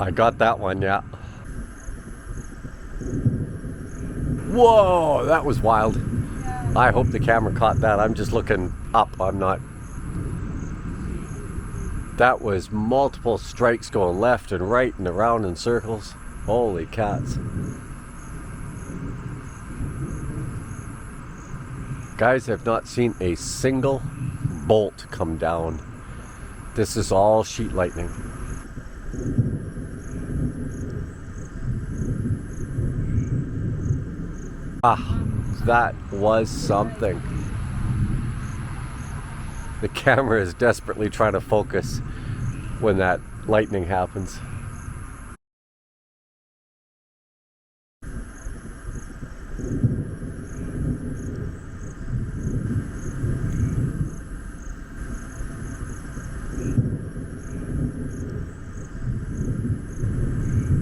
I got that one, yeah. Whoa, that was wild. I hope the camera caught that. I'm just looking up. I'm not. That was multiple strikes going left and right and around in circles. Holy cats. Guys, I've not seen a single bolt come down. This is all sheet lightning. Ah, that was something. The camera is desperately trying to focus when that lightning happens.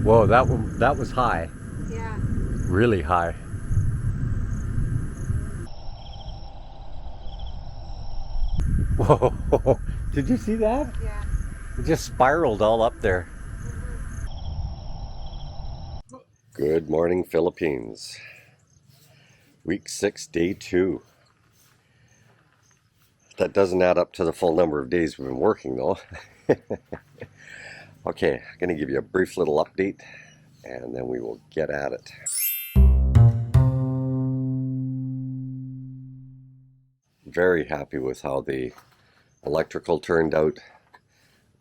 Whoa, that was high. Yeah. Really high. Whoa, did you see that? Yeah. It just spiraled all up there. Good morning, Philippines. Week 6, day 2. That doesn't add up to the full number of days we've been working though. Okay, I'm going to give you a brief little update and then we will get at it. Very happy with how the electrical turned out.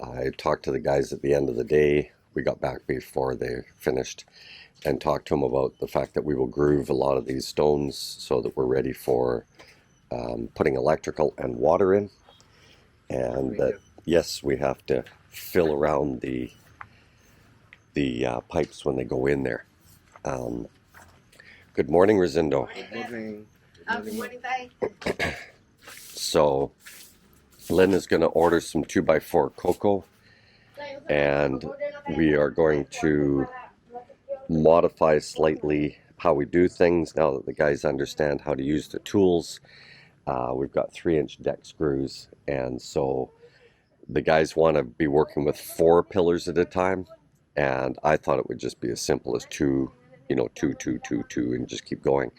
I talked to the guys at the end of the day. We got back before they finished and talked to them about the fact that we will groove a lot of these stones so that we're ready for putting electrical and water in. And that, yes, we have to fill around the pipes when they go in there. Good morning, Rosindo. Good morning. Good morning, Tay. So Lynn is going to order some 2x4 cocoa, and we are going to modify slightly how we do things now that the guys understand how to use the tools. We've got 3-inch deck screws, and so the guys want to be working with 4 pillars at a time, and I thought it would just be as simple as 2, 2, 2, 2, 2, and just keep going.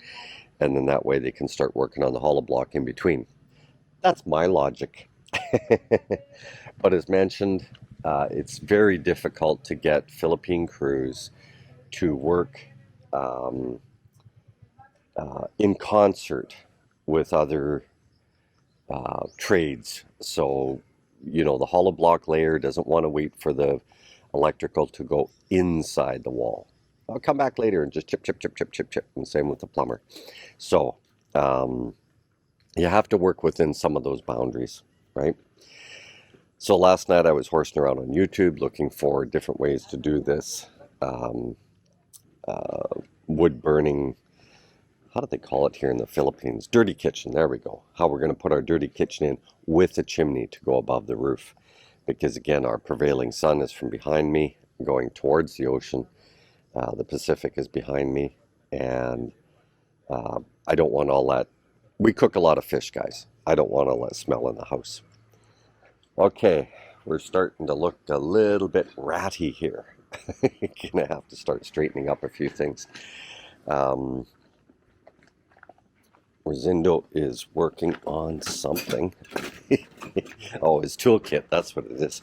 And then that way they can start working on the hollow block in between. That's my logic. But as mentioned, it's very difficult to get Philippine crews to work in concert with other trades. So, the hollow block layer doesn't want to wait for the electrical to go inside the wall. I'll come back later and just chip, chip, chip, chip, chip, chip, and same with the plumber. So, you have to work within some of those boundaries, right? So last night I was horsing around on YouTube looking for different ways to do this wood burning, how do they call it here in the Philippines? Dirty kitchen, there we go. How we're going to put our dirty kitchen in with a chimney to go above the roof. Because again, our prevailing sun is from behind me going towards the ocean. The Pacific is behind me, and I don't want all that. We cook a lot of fish, guys. I don't want all that smell in the house. Okay, we're starting to look a little bit ratty here. Gonna have to start straightening up a few things. Rosindo is working on something. Oh, his toolkit, that's what it is.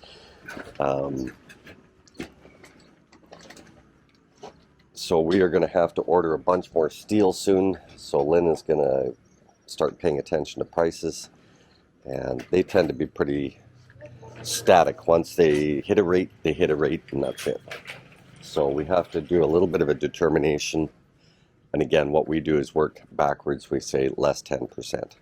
So we are going to have to order a bunch more steel soon. So Lynn is going to start paying attention to prices. And they tend to be pretty static. Once they hit a rate, and that's it. So we have to do a little bit of a determination. And again, what we do is work backwards. We say less 10%.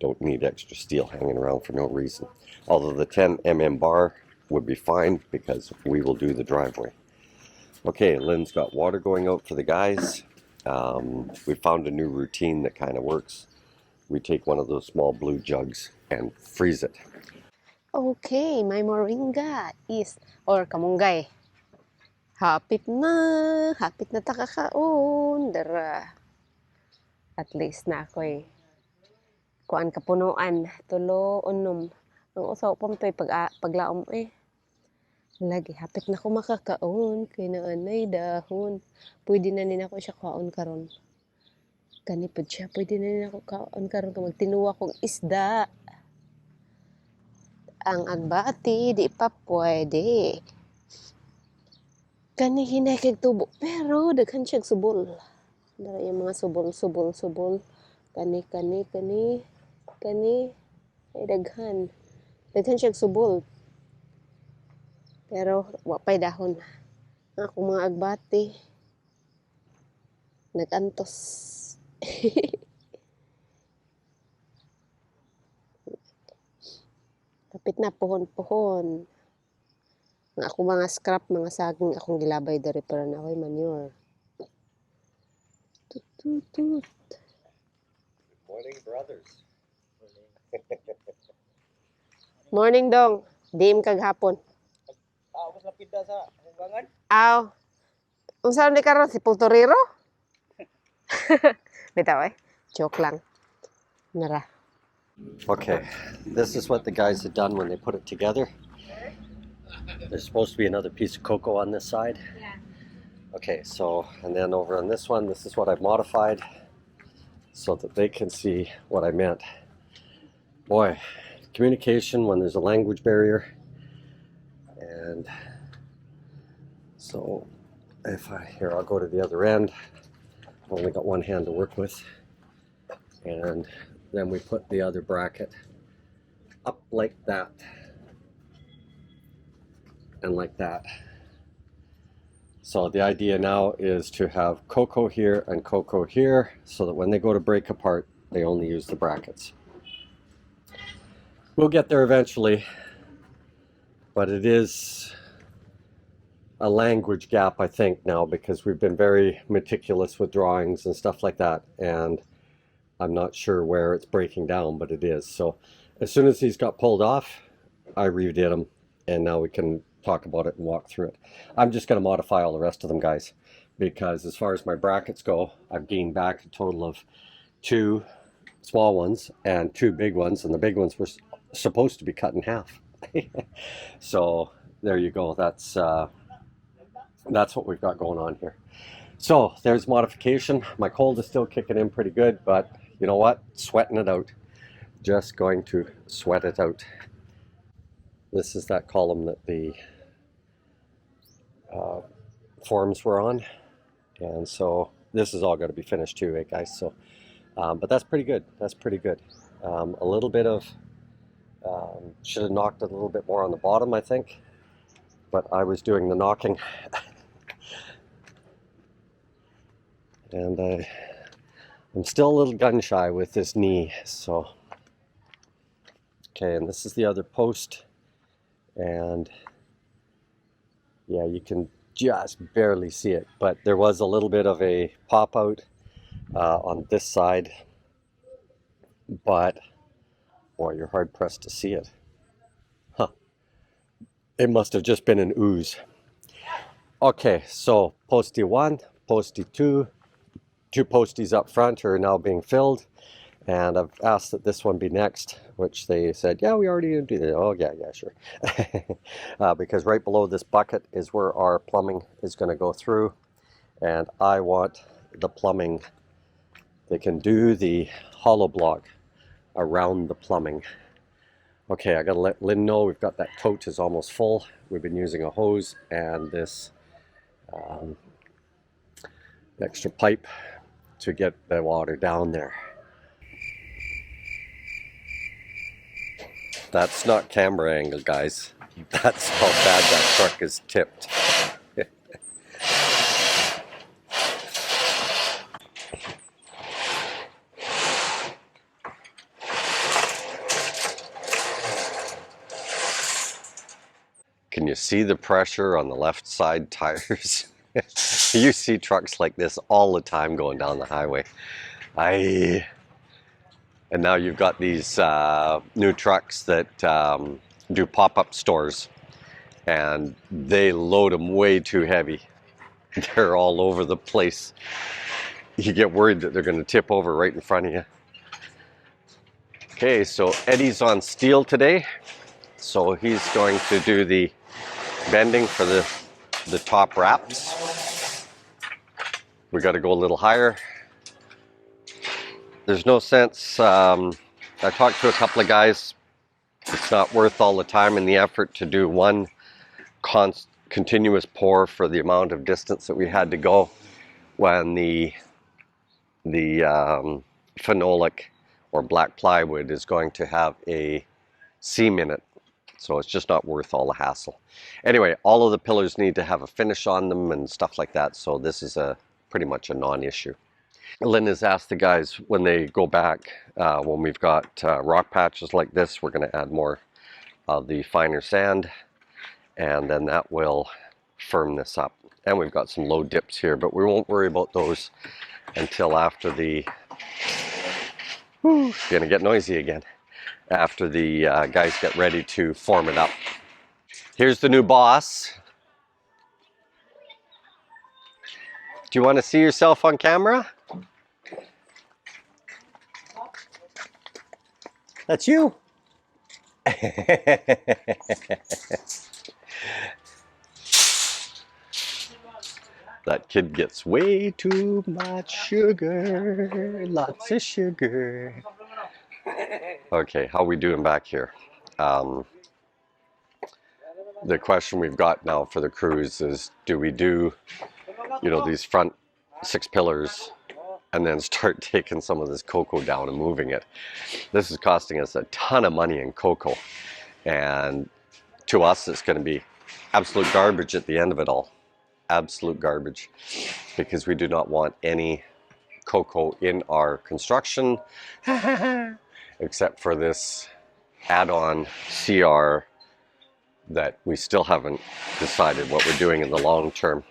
Don't need extra steel hanging around for no reason. Although the 10 mm bar would be fine because we will do the driveway. Okay, Lynn's got water going out for the guys. We found a new routine that kind of works. We take one of those small blue jugs and freeze it. Okay, my moringa is, or kamunggay. Hapit na takakaon. Dara. At least na ako'y kuan kapunuan, tulo, unom. Ang usaw pa to'y paglaom Lagi, hapit na ko makakaon. Kay naanay dahon. Pwede na nina ko siya kaon karon. Kanipod siya. Pwede na nina ko kaon karon. Kung magtinuwa kong isda. Ang agbati, di pa pwede. Kani hinay kay tubo. Pero daghan siyang subol. Dara yung mga subol. Kani. Ay daghan. Daghan siyang subol. Pero wapay dahon. Ang akong mga agbati. Nagantos. Kapit na pohon. Ang akong mga scrap, mga saging akong gilabay dari para na ako'y manure. Tut. Morning, brothers. Morning dong. Diim kag hapon. Mas lapid na sa hanggangan. Aw. Unsa ni karon si Pultorero? Bitaw eh. Joke lang. Nara. Okay, this is what the guys had done when they put it together. There's supposed to be another piece of cocoa on this side. Yeah. Okay, so, and then over on this one, this is what I've modified so that they can see what I meant. Boy, communication when there's a language barrier. And so, here, I'll go to the other end. I've only got one hand to work with. And then we put the other bracket up like that. And like that. So the idea now is to have cocoa here and cocoa here so that when they go to break apart, they only use the brackets. We'll get there eventually, but it is a language gap, I think, now, because we've been very meticulous with drawings and stuff like that, and I'm not sure where it's breaking down, but it is. So as soon as these got pulled off, I redid them, and now we can talk about it and walk through it. I'm just going to modify all the rest of them, guys, because as far as my brackets go, I've gained back a total of 2 small ones and 2 big ones, and the big ones were supposed to be cut in half. So there you go. That's what we've got going on here. So there's modification. My cold is still kicking in pretty good, but you know what? Sweating it out. Just going to sweat it out. This is that column that the forms were on, and so this is all got to be finished too, eh, guys? So, but that's pretty good. That's pretty good. A little bit of should have knocked a little bit more on the bottom, I think, but I was doing the knocking, and I'm still a little gun shy with this knee. So, okay, and this is the other post. And yeah, you can just barely see it, but there was a little bit of a pop out on this side, but boy, you're hard pressed to see it. Huh. It must have just been an ooze. Okay, so postie 1, postie 2, 2 posties up front are now being filled. And I've asked that this one be next, which they said, yeah, we already did it. Oh, yeah, sure. Because right below this bucket is where our plumbing is going to go through. And I want the plumbing. They can do the hollow block around the plumbing. Okay, I got to let Lynn know we've got that tote is almost full. We've been using a hose and this extra pipe to get the water down there. That's not camera angle, guys. That's how bad that truck is tipped. Can you see the pressure on the left side tires? You see trucks like this all the time going down the highway. And now you've got these new trucks that do pop-up stores, and they load them way too heavy. They're all over the place. You get worried that they're going to tip over right in front of you. Okay, so Eddie's on steel today, so he's going to do the bending for the top wraps. We got to go a little higher. There's no sense. I talked to a couple of guys. It's not worth all the time and the effort to do one continuous pour for the amount of distance that we had to go when the phenolic or black plywood is going to have a seam in it. So it's just not worth all the hassle. Anyway, all of the pillars need to have a finish on them and stuff like that. So this is pretty much a non-issue. Lynn has asked the guys when they go back, when we've got rock patches like this, we're going to add more of the finer sand, and then that will firm this up. And we've got some low dips here, but we won't worry about those until after the, it's gonna get noisy again, after the guys get ready to form it up. Here's the new boss. Do you want to see yourself on camera? That's you. That kid gets way too much sugar, lots of sugar. Okay, how are we doing back here? The question we've got now for the crews is, do we do, you know, these front 6 pillars and then start taking some of this cocoa down and moving it? This is costing us a ton of money in cocoa, and to us it's going to be absolute garbage at the end of it all. Absolute garbage, because we do not want any cocoa in our construction except for this add-on CR that we still haven't decided what we're doing in the long term.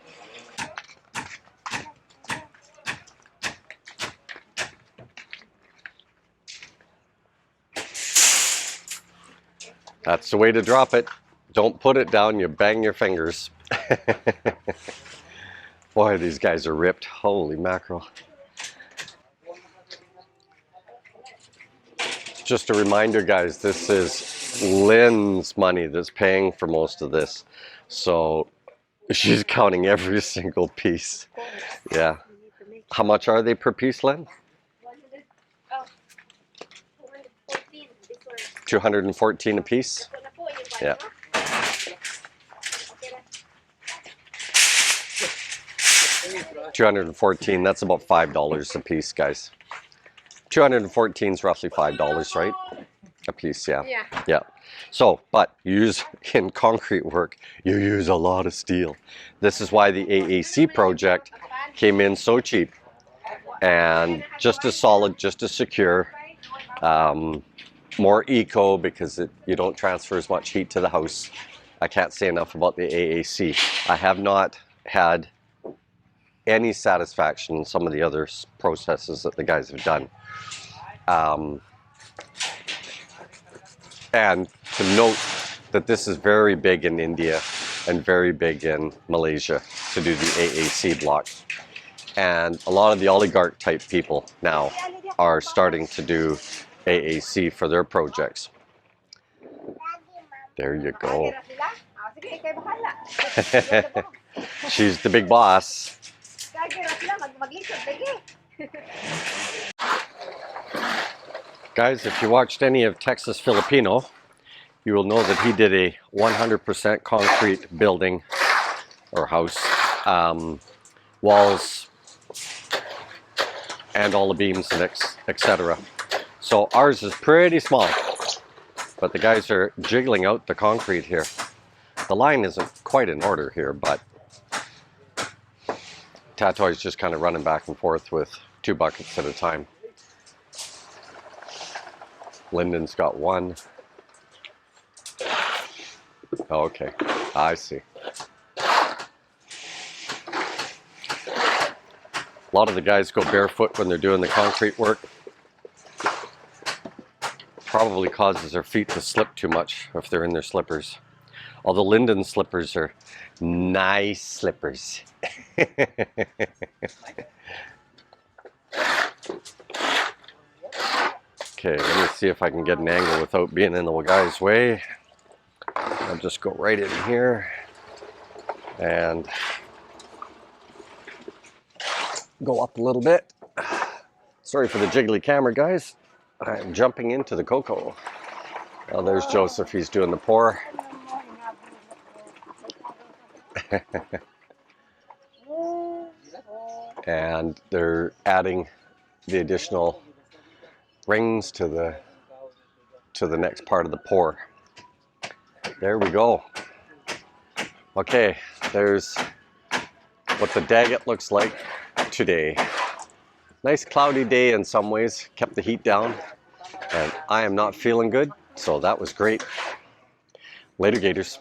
That's the way to drop it. Don't put it down, you bang your fingers. Boy, these guys are ripped. Holy mackerel. Just a reminder, guys, this is Lynn's money that's paying for most of this. So she's counting every single piece. Yeah. How much are they per piece, Lynn? 214 a piece? Yeah. $214, that's about $5 a piece, guys. 214 is roughly $5, right? A piece, yeah. Yeah. So, but use in concrete work, you use a lot of steel. This is why the AAC project came in so cheap and just as solid, just as secure, more eco because you don't transfer as much heat to the house. I can't say enough about the AAC. I have not had any satisfaction in some of the other processes that the guys have done. And to note that this is very big in India and very big in Malaysia to do the AAC block. And a lot of the oligarch type people now are starting to do AAC for their projects. There you go. She's the big boss. Guys, if you watched any of Texas Filipino, you will know that he did a 100% concrete building or house, walls, and all the beams and etc. So ours is pretty small, but the guys are jiggling out the concrete here. The line isn't quite in order here, but Tatoy's just kind of running back and forth with 2 buckets at a time. Lyndon's got 1. Okay, I see. A lot of the guys go barefoot when they're doing the concrete work. Probably causes their feet to slip too much if they're in their slippers. Although Lyndon's slippers are nice slippers. Okay, let me see if I can get an angle without being in the guy's way. I'll just go right in here. and go up a little bit. Sorry for the jiggly camera, guys. I'm jumping into the cocoa. Oh, there's Joseph. He's doing the pour. And they're adding the additional rings to the next part of the pour. There we go. Okay, there's what the Daggett looks like today. Nice cloudy day in some ways, kept the heat down, and I am not feeling good, so that was great. Later, Gators.